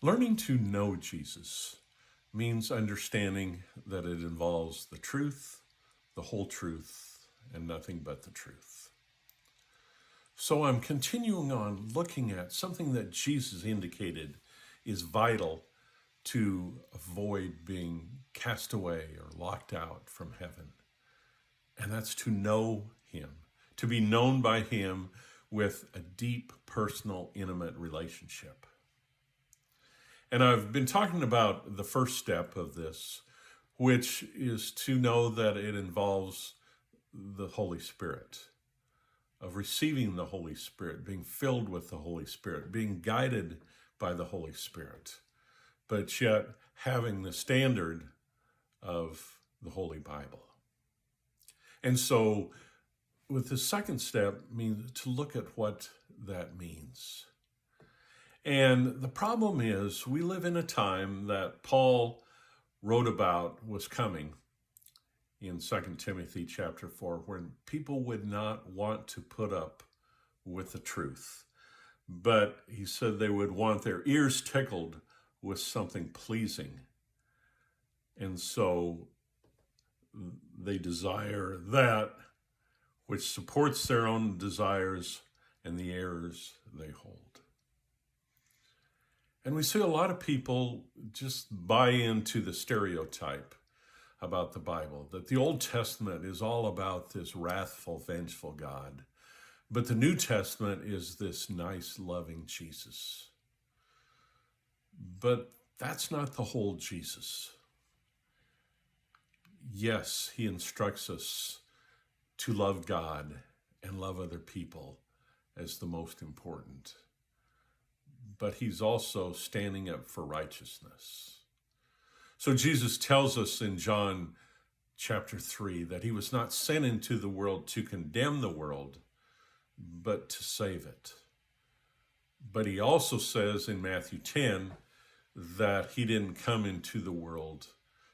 Learning to know Jesus means understanding that it involves the truth, the whole truth, and nothing but the truth. So I'm continuing on looking at something that Jesus indicated is vital to avoid being cast away or locked out from heaven. And that's to know Him, to be known by Him with a deep, personal, intimate relationship. And I've been talking about the first step of this, which is to know that it involves the Holy Spirit, of receiving the Holy Spirit, being filled with the Holy Spirit, being guided by the Holy Spirit, but yet having the standard of the Holy Bible. And so with the second step means to look at what that means. And the problem is we live in a time that Paul wrote about was coming in 2 Timothy chapter 4, when people would not want to put up with the truth. But he said they would want their ears tickled with something pleasing. And so they desire that which supports their own desires and the errors they hold. And we see a lot of people just buy into the stereotype about the Bible, that the Old Testament is all about this wrathful, vengeful God, but the New Testament is this nice, loving Jesus. But that's not the whole Jesus. Yes, He instructs us to love God and love other people as the most important. But He's also standing up for righteousness. So Jesus tells us in John chapter 3 that He was not sent into the world to condemn the world, but to save it. But He also says in Matthew 10 that He didn't come into the world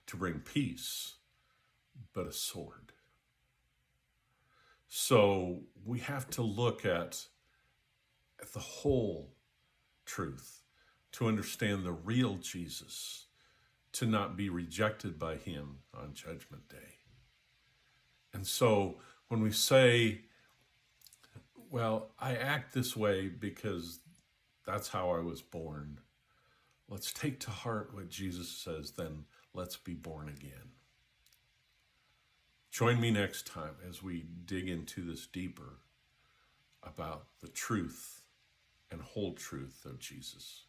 to bring peace, but a sword. So we have to look at the whole truth to understand the real Jesus, to not be rejected by Him on Judgment Day. And so when we say, well, I act this way because that's how I was born, let's take to heart what Jesus says, then let's be born again. Join me next time as we dig into this deeper about the truth and whole truth of Jesus.